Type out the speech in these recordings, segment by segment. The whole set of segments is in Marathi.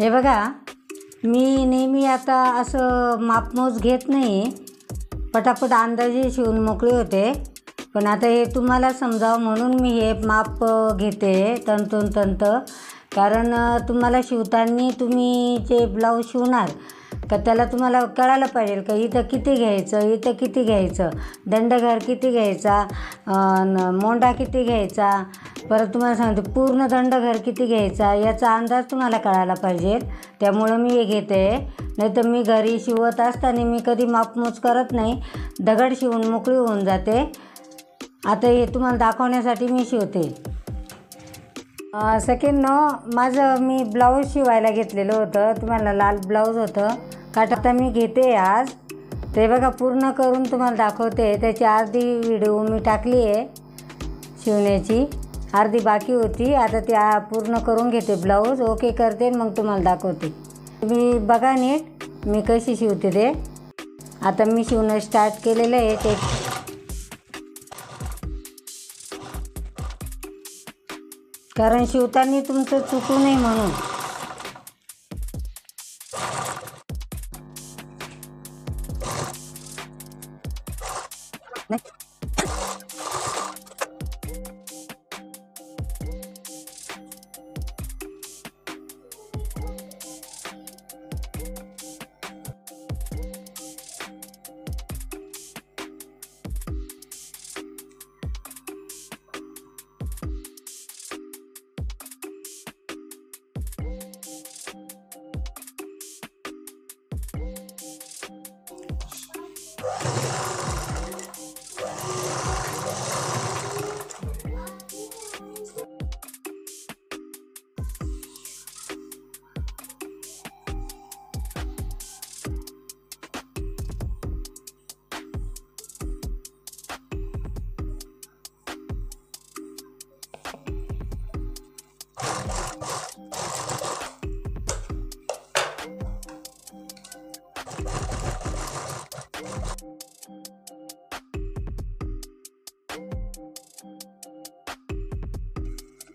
हे बघा, मी नेहमी आता असं मापमोज घेत नाही, पटापट अंदाजे शिवून मोकळे होते. पण आता हे तुम्हाला समजावं म्हणून मी हे माप घेते तंतोतंत. कारण तुम्हाला शिवताना तुम्ही जे ब्लाऊज शिवणार का त्याला तुम्हाला कळायला पाहिजे का इथं किती घ्यायचं, इथं किती घ्यायचं, दंडघर किती घ्यायचा, मोंडा किती घ्यायचा, परत तुम्हाला सांगते पूर्ण दंडघर किती घ्यायचा, याचा अंदाज तुम्हाला कळायला पाहिजे. त्यामुळं मी हे घेते. नाही तर मी घरी शिवत असताना मी कधी मापमोज करत नाही, दगड शिवून मोकळी होऊन जाते. आता हे तुम्हाला दाखवण्यासाठी मी शिवते. माझं मी ब्लाऊज शिवायला घेतलेलं होतं, तुम्हाला लाल ब्लाऊज होतं काट. आता मी घेते आज ते बघा, पूर्ण करून तुम्हाला दाखवते. त्याची अर्धी व्हिडिओ मी टाकली आहे शिवण्याची, अर्धी बाकी होती. आता ती पूर्ण करून घेते, ब्लाऊज ओके करते, मग तुम्हाला दाखवते. तुम्ही बघा नीट मी कशी शिवते ते. आता मी शिवणं स्टार्ट केलेलं आहे ते. कारण शिवताना तुमचं चुकू नये म्हणून.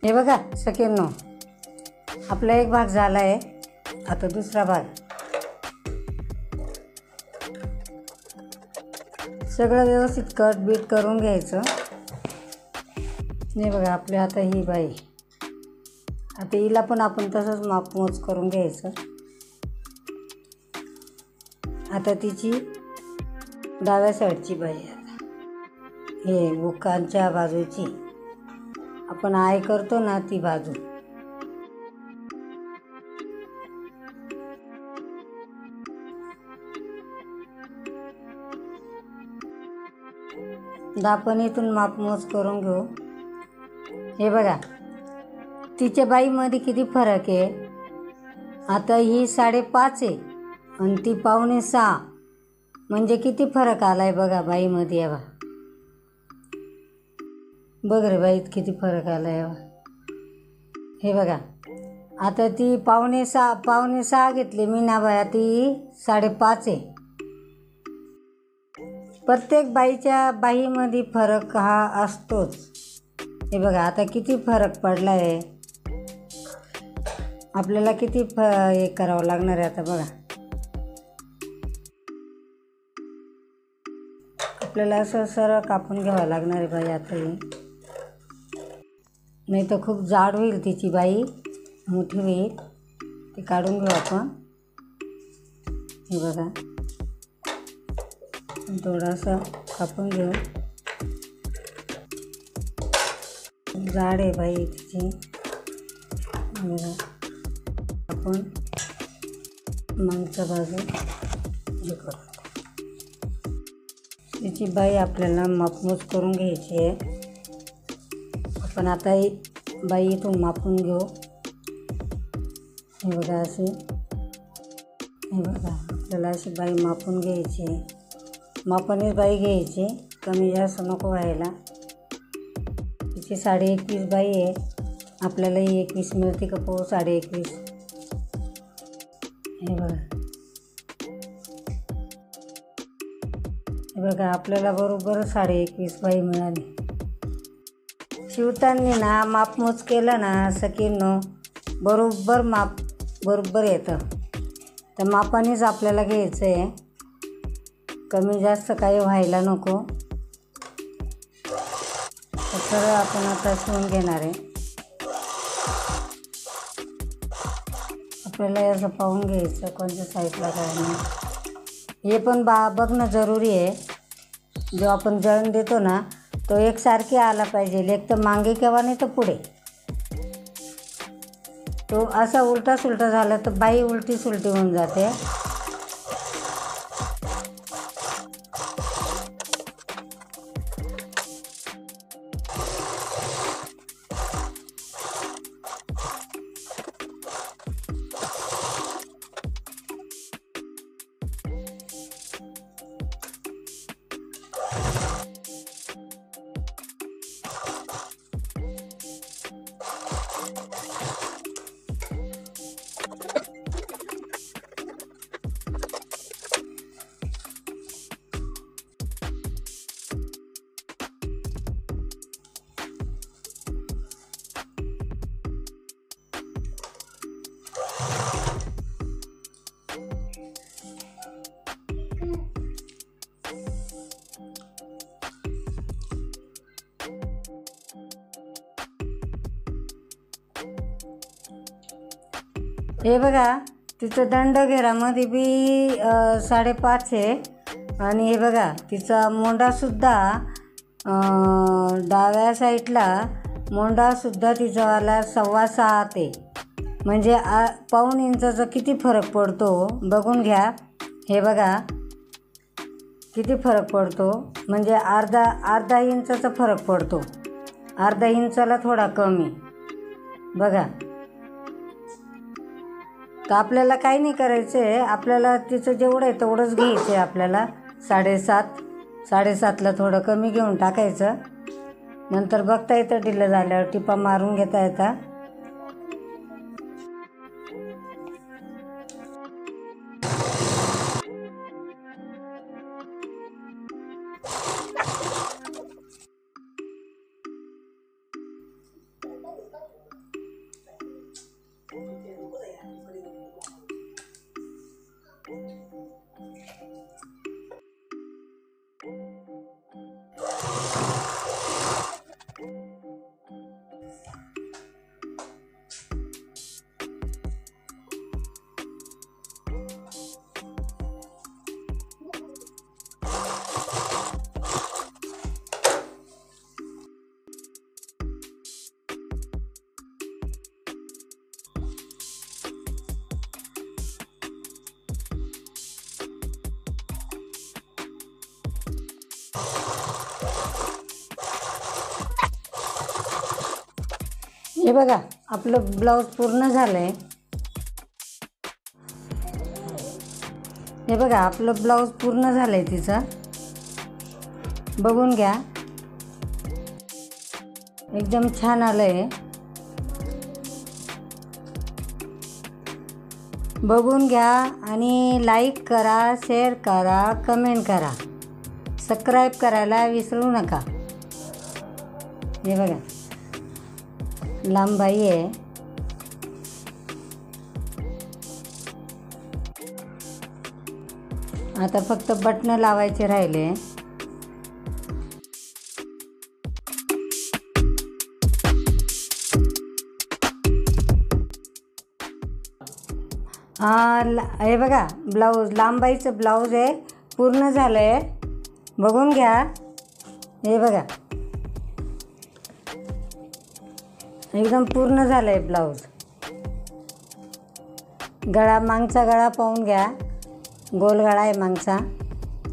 हे बघा सखेनो, आपला एक भाग झाला आहे. आता दुसरा भाग. सगळं व्यवस्थित कट बीट करून घ्यायचं. हे बघा आपल्या आता ही बाई, आता हिला पण आपण तसंच मापमोज करून घ्यायचं. आता तिची डाव्या साईडची बाई, आता हे बुकांच्या बाजूची आपण आय करतो ना ती बाजू. आपण इथून मापमोज करून घेऊ. हे बघा तिच्या बाईमध्ये किती फरक आहे. आता ही 5.5 आहे आणि ती 5.25, म्हणजे किती फरक आलाय बघा बाईमध्ये. बघ रे बाईत किती फरक आला आहे. हे बघा आता ती 5.6 घेतली मी ना बाया, ती 5.5 आहे. प्रत्येक बाईच्या बाईमध्ये फरक हा असतोच. हे बघा आता किती फरक पडला आहे. आपल्याला किती हे करावं लागणार आहे. आता बघा आपल्याला असं सरळ कापून घ्यावं लागणार आहे बाई. आता ही नाही तर खूप जाड होईल तिची बाई, मोठी होईल. ते काढून घेऊ आपण. हे बघा थोडासा कापून घेऊ. जाड आहे बाई तिची. बघा आपण मागच्या बाजू हे करू. तिची बाई आपल्याला मापमोज करून घ्यायची आहे. आपण आता ही बाई इथून मापून घेऊ. हे बघा अशी, हे बघा आपल्याला अशी बाई मापून घ्यायची आहे. मापानेच बाई घ्यायची, कमी जास्त नको व्हायला. तिची 21.5 बाई आहे. आपल्याला ही 21 मिळते का पोह 21.5. हे बघा, हे बघा आपल्याला बरोबर 21.5 बाई मिळाली. शिवताना ना मापमोज केलं ना सकीनो, बरोबर माप बरोबर येतं. तर मापानेच आपल्याला घ्यायचं आहे, कमी जास्त काही व्हायला नको. तर आपण आता शिवून घेणार आहे. आपल्याला असं पाहून घ्यायचं कोणत्या साईडला काय नाही. हे पण बघणं जरुरी आहे. जो आपण जळण देतो ना तो एकसारखी आला पाहिजे, एक तर मागे किंवा नाही तर पुढे. तो असा उलटा सुलटा झाला तर बाई उलटी सुलटी होऊन जाते. हे बघा तिचं दंड घेरामध्ये बी 5.5 आहे. आणि हे बघा तिचा मोंडासुद्धा डाव्या साईडला मोंडासुद्धा तिचावाला 6.25 आहे. म्हणजे पाऊण इंचाचा किती फरक पडतो बघून घ्या. हे बघा किती फरक पडतो, म्हणजे अर्धा इंचाचा फरक पडतो. अर्धा इंचाला थोडा कमी बघा. तर आपल्याला काही नाही करायचं आहे, आपल्याला तिचं जेवढं आहे तेवढंच घ्यायचं आहे. आपल्याला 7.5ला थोडं कमी घेऊन टाकायचं. नंतर बघता येतं ढिलं झाल्यावर टिपा मारून घेता येतात. हे बघा आपलं ब्लाऊज पूर्ण झालं आहे. हे बघा आपलं ब्लाऊज पूर्ण झालं आहे तिचं, बघून घ्या. एकदम छान आलं आहे, बघून घ्या. आणि लाईक करा, शेअर करा, कमेंट करा, सबस्क्राईब करायला विसरू नका. हे बघा लांब बाई आहे. आता फक्त बटणं लावायचे राहिले. हे बघा ब्लाऊज लांबाईचं ब्लाऊज आहे, पूर्ण झालं आहे, बघून घ्या. हे बघा एकदम पूर्ण झालं आहे ब्लाऊज. गळा मागचा गळा पाहून घ्या, गोल गळा आहे मागचा.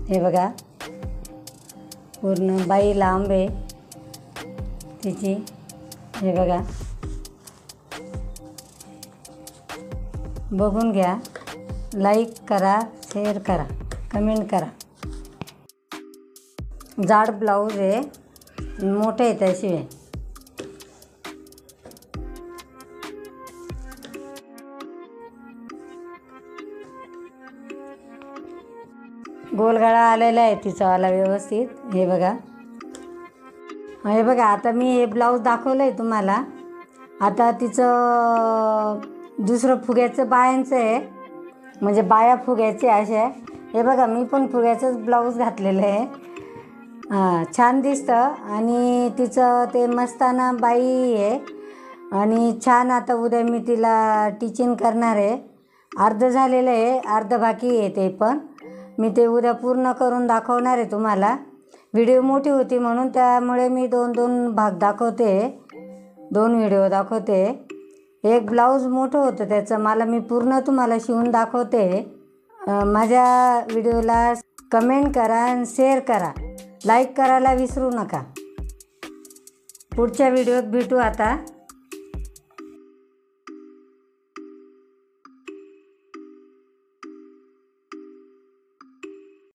हे बघा पूर्ण बाई लांब आहे तिची. हे बघा बघून घ्या. लाईक करा, शेअर करा, कमेंट करा. जाड ब्लाऊज आहे, मोठं आहे त्याशिवाय. गोलगळा आलेला आहे तिचावाला व्यवस्थित. हे बघा, हे बघा आता मी हे ब्लाऊज दाखवलं आहे तुम्हाला. आता तिचं दुसरं फुग्याचं बायांचं आहे, म्हणजे बाया फुग्याचे अशा. हे बघा मी पण फुग्याचंच ब्लाऊज घातलेलं आहे. छान दिसतं आणि तिचं ते मस्ताना बाई आहे आणि छान. आता उद्या मी तिला टिचिंग करणार आहे. अर्ध झालेलं आहे, अर्ध बाकी आहे. ते पण मी ते उद्या पूर्ण करून दाखवणार आहे तुम्हाला. व्हिडिओ मोठी होती म्हणून त्यामुळे मी 2 भाग दाखवते, 2 व्हिडिओ दाखवते. एक ब्लाऊज मोठं होतं त्याचं, मी पूर्ण तुम्हाला शिवून दाखवते. माझ्या व्हिडिओला कमेंट करा आणि शेअर करा, लाईक करायला विसरू नका. पुढच्या व्हिडिओत भेटू आता.